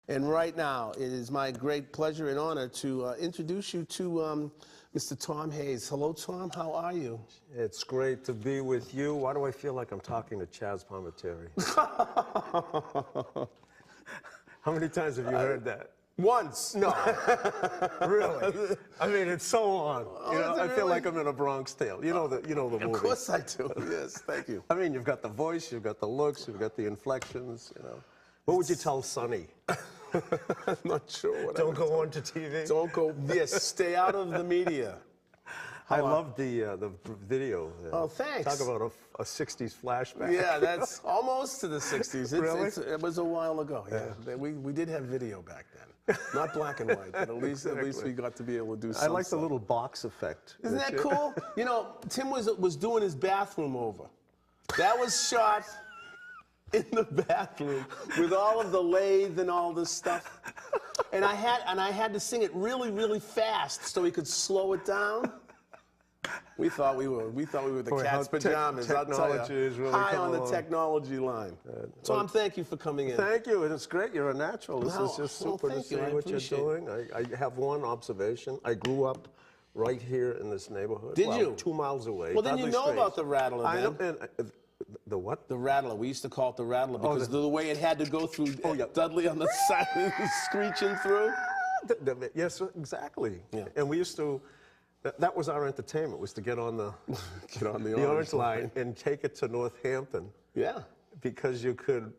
And right now, it is my great pleasure and honor to introduce you to Mr. Tom Hayes. Hello, Tom. How are you? It's great to be with you. Why do I feel like I'm talking to Chaz Palminteri? How many times have you heard that? Once. No. Really? I mean, it's so on. You know, I feel like I'm in a Bronx Tale. You know the movie. Of course I do. Yes, thank you. I mean, you've got the voice, you've got the looks, you've got the inflections, you know. What would you tell Sonny? I'm not sure what Don't go on to TV? Don't go, yes, stay out of the media. I love the video. Oh, thanks. Talk about a 60s flashback. Yeah, that's almost to the 60s. Really? It was a while ago, yeah. We did have video back then. Not black and white, but at least we got to be able to do something. I like the little box effect. Isn't that cool? You know, Tim was doing his bathroom over. That was shot in the bathroom with all of the lathe and all this stuff. And I had to sing it really, really fast so he could slow it down. We thought we were the cat's pajamas. Technology is really high on the technology line. Tom, thank you for coming in. Thank you, and it's great. You're a natural. This is just super to see what you're doing. I have one observation. I grew up right here in this neighborhood. Did you? 2 miles away. Well, then you know about the Rattler, then. I know, and, the what? The Rattler. We used to call it the Rattler because of the way it had to go through Dudley on the side, screeching through. Yes, exactly. Yeah. And we used to. That was our entertainment, was to get on the orange line and take it to Northampton. Yeah. Because you could,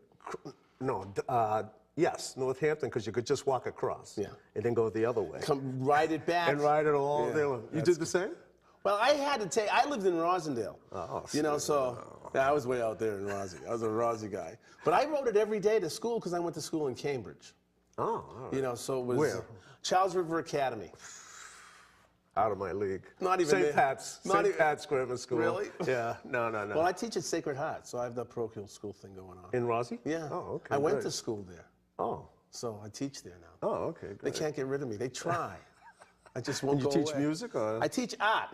yes, Northampton, because you could just walk across. Yeah. And then go the other way. Come ride it back. And ride it all day long. You did the same? Well, I lived in Rosendale. Oh, you know, so I was way out there in Rosie. I was a Rosie guy. But I rode it every day to school because I went to school in Cambridge. Oh, all right. You know, so it was Where? Charles River Academy. Out of my league. Not even St. Pat's. St. Pat's Grammar School. Really? Yeah. No. Well, I teach at Sacred Heart, so I have the parochial school thing going on. In Rosie? Yeah. Oh, okay. I went to school there. Oh. So I teach there now. Oh, okay. Great. They can't get rid of me. They try. I just won't go away. You teach away. music? Or? I teach art.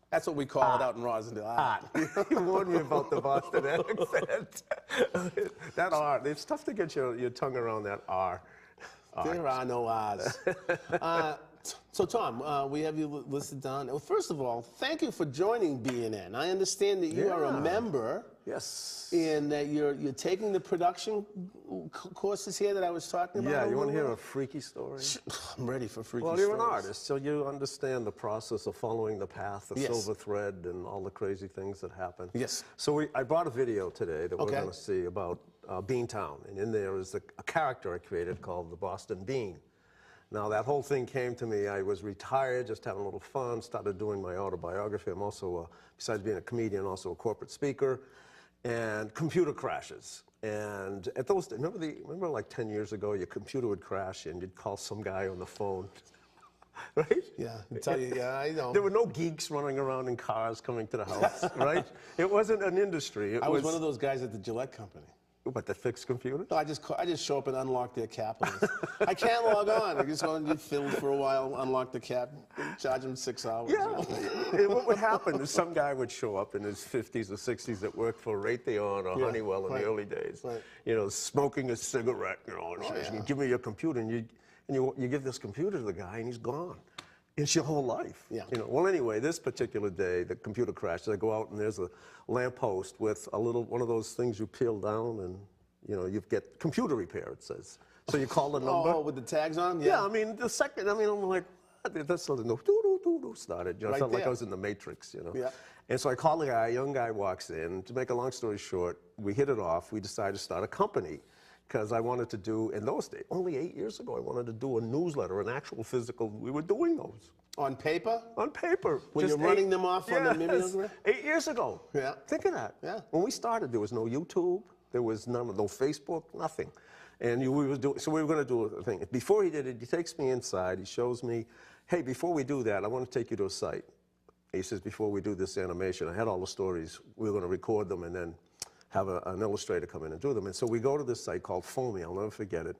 That's what we call it out in Rosendale. Art. You warned me about the Boston accent. That art. It's tough to get your tongue around that R. There are no R's. So, Tom, we have you listed down. Well, first of all, thank you for joining BNN. I understand that you are a member. Yes. And that you're taking the production courses here that I was talking about. Yeah, you want to hear a freaky story? I'm ready for freaky stories. stories. Well, you're an artist, so you understand the process of following the path, the silver thread, and all the crazy things that happen. Yes. So I brought a video today that we're going to see about Beantown, and in there is a character I created called the Boston Bean. Now, that whole thing came to me. I was retired, just having a little fun, started doing my autobiography. I'm also, besides being a comedian, also a corporate speaker. And computer crashes. And at those, remember like 10 years ago, your computer would crash and you'd call some guy on the phone, right? Yeah, I tell you, yeah, I know. There were no geeks running around in cars coming to the house, right? It wasn't an industry. I was one of those guys at the Gillette company. What, that fixed computers? No, I just show up and unlock their capitals. I can't log on. I just go and get filled for a while, unlock the cap, charge them 6 hours. Yeah. What would happen is some guy would show up in his 50s or 60s that worked for Raytheon or Honeywell in the early days. Right. You know, smoking a cigarette, you know, and says, give me your computer, and you give this computer to the guy, and he's gone. It's your whole life. Yeah. You know. Well, anyway, this particular day, the computer crashed. I go out and there's a lamppost with one of those things you peel down, and you get computer repair. It says. So you call the number. Oh, with the tags on. Yeah. I mean, the second. I mean, I'm like, that's something. No, started. You know, I felt like I was in the Matrix. You know. Yeah. And so I call the guy. A young guy walks in. To make a long story short, we hit it off. We decided to start a company. Because I wanted to do, in those days, only 8 years ago, I wanted to do a newsletter, an actual physical, we were doing those. On paper? On paper. When you're running them off on the mimeograph? 8 years ago. Yeah. Think of that. Yeah. When we started, there was no YouTube, there was no Facebook, nothing. And so we were going to do a thing. Before he did it, he takes me inside, he shows me, hey, before we do that, I want to take you to a site. He says, before we do this animation, I had all the stories, we were going to record them and then have an illustrator come in and do them. And so we go to this site called Foamy, I'll never forget it,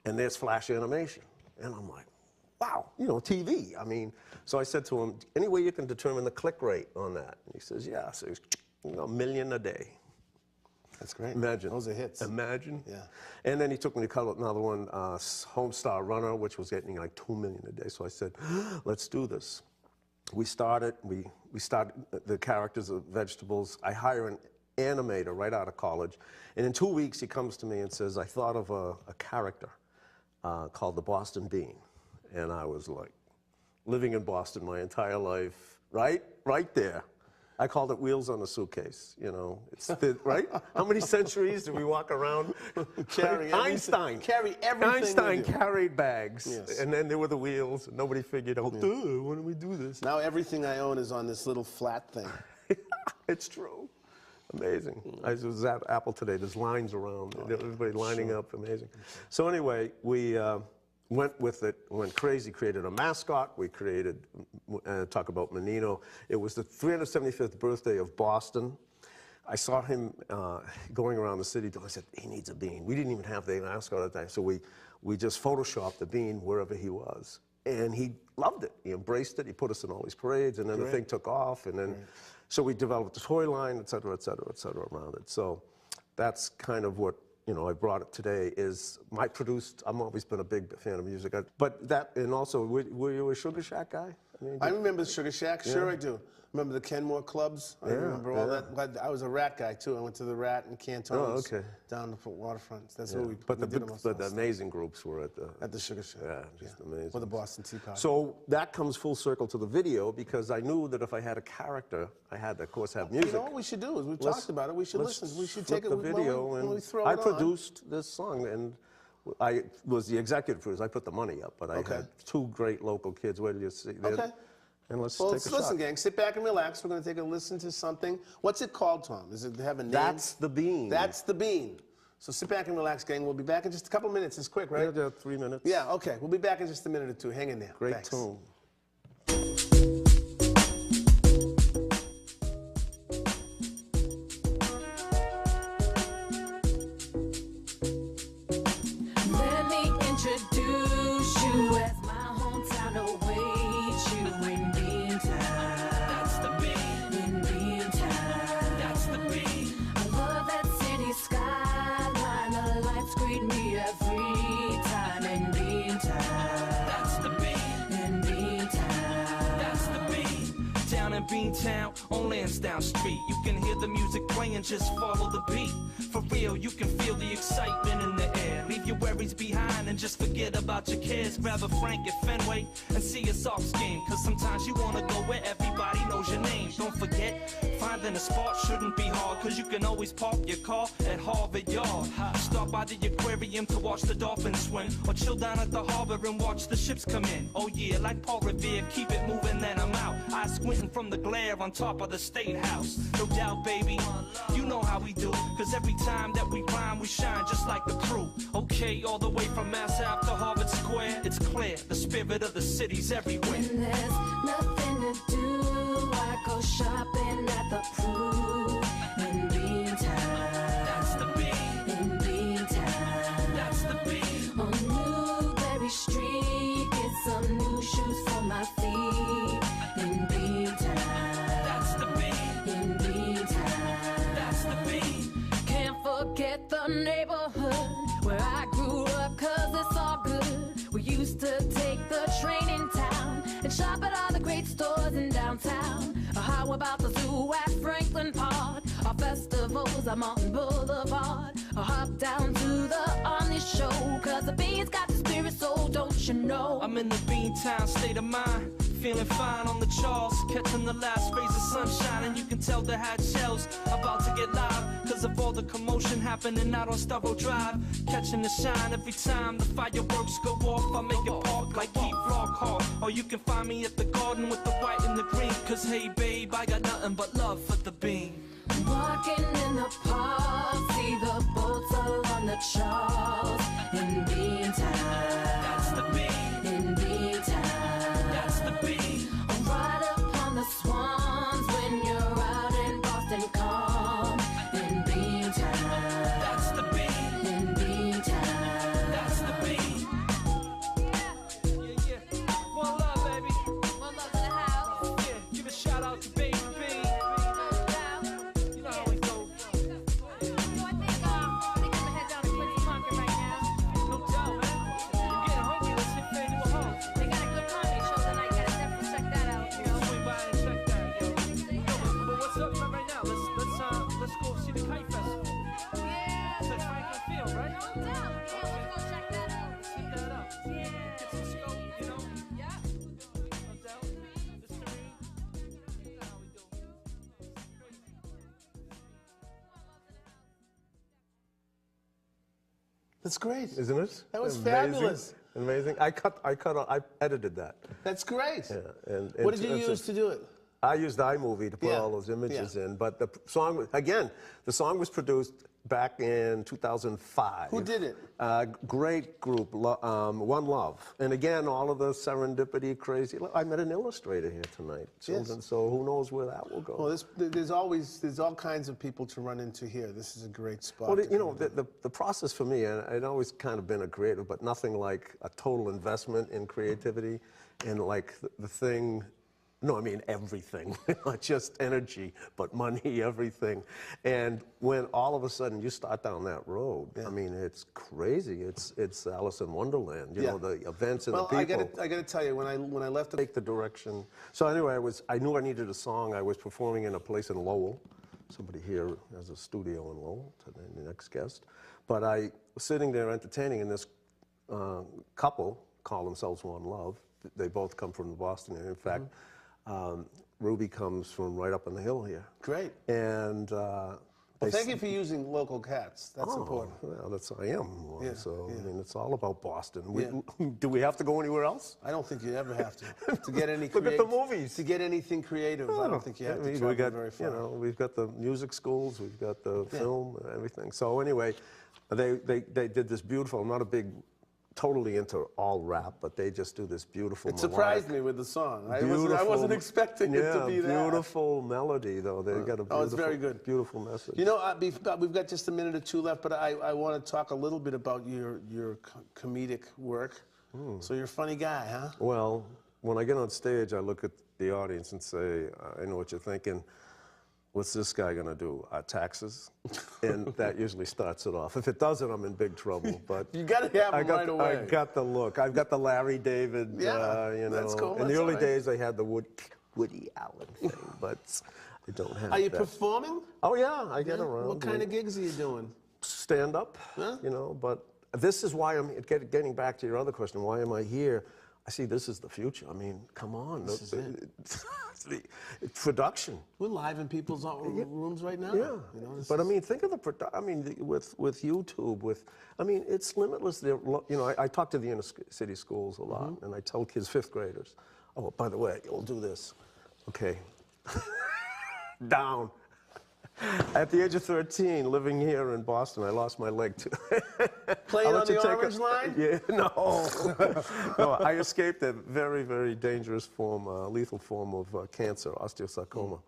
and there's flash animation. And I'm like, wow, TV. I mean, so I said to him, any way you can determine the click rate on that? And he says, yeah. So $1 million a day. That's great. Imagine. Those are hits. Imagine. Yeah. And then he took me to color another one, Homestar Runner, which was getting like 2 million a day. So I said, let's do this. We started the characters of vegetables. I hire an animator right out of college. And in 2 weeks, he comes to me and says, I thought of a character called the Boston Bean. And I was like, living in Boston my entire life, right there. I called it Wheels on a Suitcase, you know, right? How many centuries did we walk around? Einstein. Carry everything Einstein with you. carried bags, Yes. and then there were the wheels, and nobody figured out, why don't we do this? Now everything I own is on this little flat thing. It's true. Amazing. I was at Apple today, there's lines around, everybody lining up, amazing. So anyway, we went with it, went crazy, created a mascot. We created, talk about Menino. It was the 375th birthday of Boston. I saw him going around the city. I said, he needs a bean. We didn't even have the mascot at that time, so we just photoshopped the bean wherever he was. And he loved it. He embraced it. He put us in all these parades, and then the thing took off. And then, so we developed a toy line, et cetera, et cetera, et cetera around it. So that's kind of what, you know, I brought it today is I've always been a big fan of music. But that, and also, were you a Sugar Shack guy? I remember Sugar Shack, sure I do. Remember the Kenmore clubs? I remember all that. I was a Rat guy too. I went to the Rat and Cantones down the waterfront. That's where we did most But the amazing groups were at the Sugar Shack. Yeah, just amazing. Or the Boston Tea Party. So that comes full circle to the video because I knew that if I had a character, I had to, of course, have music. You know what we should do is we've talked about it. We should listen. We should take the video when we and throw I it on. produced this song and I was the executive producer. I put the money up, but I had two great local kids. Where do you see? Okay. And let's Well, take a shot. listen, gang, sit back and relax. We're going to take a listen to something. What's it called, Tom? Does it have a name? That's the Bean. That's the Bean. So sit back and relax, gang. We'll be back in just a couple minutes. It's quick, right? Yeah, 3 minutes. Yeah, okay. We'll be back in just a minute or two. Hang in there. Great Thanks. tune. Let me introduce you as my hometown awaits you in Beantown. That's the Bean. In Beantown. That's the Bean. I love that city skyline. The lights greet me every time in Beantown. That's the Bean. In Beantown. That's the Bean. Down in Beantown, on Lansdowne Street, you can hear the music playing, just follow the beat. For real, you can feel the excitement in the air. Leave your worries behind and just forget about your cares. Grab a Frank at Fenway and see a Sox game. Cause sometimes you wanna go where everybody knows your name. Don't forget, finding a spot shouldn't be hard. Cause you can always park your car at Harvard Yard. Stop by the aquarium to watch the dolphins swim. Or chill down at the harbor and watch the ships come in. Oh yeah, like Paul Revere, keep it moving then I'm out. Eyes squinting from the glare on top of the State House. No doubt, baby, you know how we do. Cause every time that we rhyme, we shine just like the crew. Okay, all the way from Mass Ave to Harvard Square, it's clear, the spirit of the city's everywhere. When there's nothing to do, I go shopping at the Prue in Beantown. That's the Bean. In Beantown. That's the Bean. On Newberry Street, get some new shoes for my feet in Beantown. That's the Bean. In Beantown. That's the Bean. Can't forget the neighborhood where I grew up, cause it's all good. We used to take the train in town and shop at all the great stores in downtown. How about the zoo at Franklin Park? Our festivals at Mountain Boulevard. Hop down to the Omni Show, cause the Bean's got the spirit, so don't you know? I'm in the Beantown state of mind, feeling fine on the Charles, catching the last rays of sunshine, and you can tell the hat shells about to get live, cause of all the commotion happening out on Starro Drive, catching the shine every time the fireworks go off. I make it park like Keith Lockhart, or you can find me at the Garden with the white and the green, cause hey babe, I got nothing but love for the Bean. Walking in the park, see the boats along the Charles in Beantown. That's the Bean. In Beantown. That's the Bean. Right upon the Swans when you're out in Boston Calm in Beantown. That's the Bean. In Beantown. That's the Bean. Yeah. One love, baby. One love to the house. Yeah, give a shout out to Baby B. You know how it goes. That's great. Isn't it? That was Amazing? fabulous. Amazing. I edited that. That's great. Yeah, and What did you use to do it? I used iMovie to put Yeah, all those images yeah. in, but the song, again, the song was produced back in 2005. Who did it? Great group, One Love. And again, all of the serendipity, crazy. I met an illustrator here tonight, children, Yes. so who knows where that will go. Well, there's all kinds of people to run into here. This is a great spot. Well, to you know, come in. the process for me, and I'd always kind of been a creative, but nothing like a total investment in creativity and like the thing. No, I mean everything, not just energy, but money, everything. And when all of a sudden you start down that road, I mean, it's crazy. It's Alice in Wonderland. You know, the events and the people. I gotta tell you, when I left the Take the direction. So anyway, I knew I needed a song. I was performing in a place in Lowell. Somebody here has a studio in Lowell, today, the next guest. But I was sitting there entertaining, and this couple call themselves One Love. They both come from the Boston area. In fact, Ruby comes from right up on the hill here. Great. And Well, thank you for using local cats. That's important. Well, I am one, Yeah, so yeah. I mean, it's all about Boston. Yeah. Do we have to go anywhere else? I don't think you ever have to get any. Look at the movies. To get anything creative, I don't think you have to travel we got, very far. you know, we've got the music schools, we've got the film, and everything. So anyway, they did this beautiful. I'm not a big, totally into all rap, but they just do this beautiful. It surprised me with the song. I Beautiful, wasn't expecting it to be that. Beautiful melody, though. They got a beautiful, Oh, it's very good. Beautiful message. You know, we've got just a minute or two left, but I want to talk a little bit about your comedic work. So you're a funny guy, huh? Well, when I get on stage, I look at the audience and say, I know what you're thinking. What's this guy gonna do? Taxes? And that usually starts it off. If it doesn't, I'm in big trouble. But You got to have him right away. I got the look. I've got the Larry David. Yeah, you know. that's cool. In the That's early all right. days, I had the Woody Allen thing, but I don't have. Are you that. performing? Oh yeah, I get around. What kind of gigs are you doing? Stand up? Huh? You know, but this is why I'm getting back to your other question. Why am I here? I see this is the future. I mean, come on. This is it. Production. We're live in people's rooms right now. Yeah, You know, this but I is- mean, think of I mean, with YouTube, I mean, it's limitless. You know, I talk to the inner city schools a lot, and I tell kids, 5th graders, oh, by the way, you'll do this. Okay. Down. At the age of 13, living here in Boston, I lost my leg too. Playing I'll on let you the take orange line? Yeah, no. No, I escaped a very, very dangerous form, lethal form of cancer, osteosarcoma.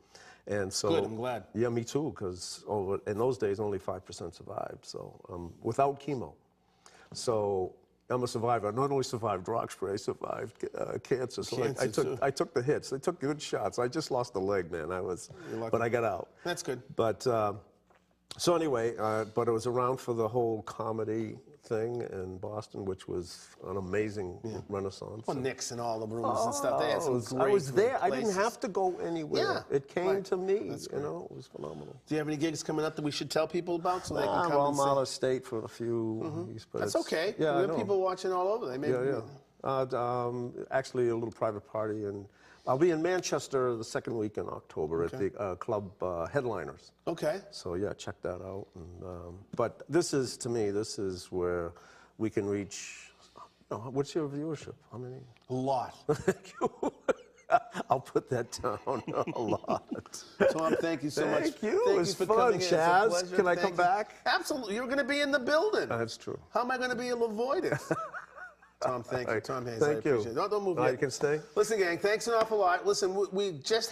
And so, Good, I'm glad. Yeah, me too, because in those days, only 5% survived, so without chemo. So I'm a survivor. I not only survived rock spray, I survived cancer. So Cancer, too. I took the hits. I took good shots. I just lost a leg, man. lucky. But I got out. That's good. But so anyway, but it was around for the whole comedy thing in Boston, which was an amazing renaissance. Well, Nick's in all the rooms and stuff. They had some great, I was there. great I didn't places. have to go anywhere. Yeah, It came right. to me. That's You great. know, it was phenomenal. Do you have any gigs coming up that we should tell people about so they can come Well, and I'm out see? of state for a few weeks, but That's it's- okay. Yeah, we I have know. people watching all over. They may. Yeah, yeah. Actually, a little private party, and I'll be in Manchester the second week in October at the club Headliners. Okay. So yeah, check that out. And, but this is, to me, this is where we can reach. What's your viewership? How many? A lot. Thank you. I'll put that down. A lot. Tom, thank you so much. Thank you. Thank It was for fun, coming in. It's a Chaz. pleasure. Can I Thank come you. back? Absolutely. You're going to be in the building. That's true. How am I going to be able to avoid it? Tom, thank you. Tom Hayes, I Thank you. appreciate it. No, don't move Oh, yet. you can stay? Listen, gang, thanks an awful lot. Listen, we just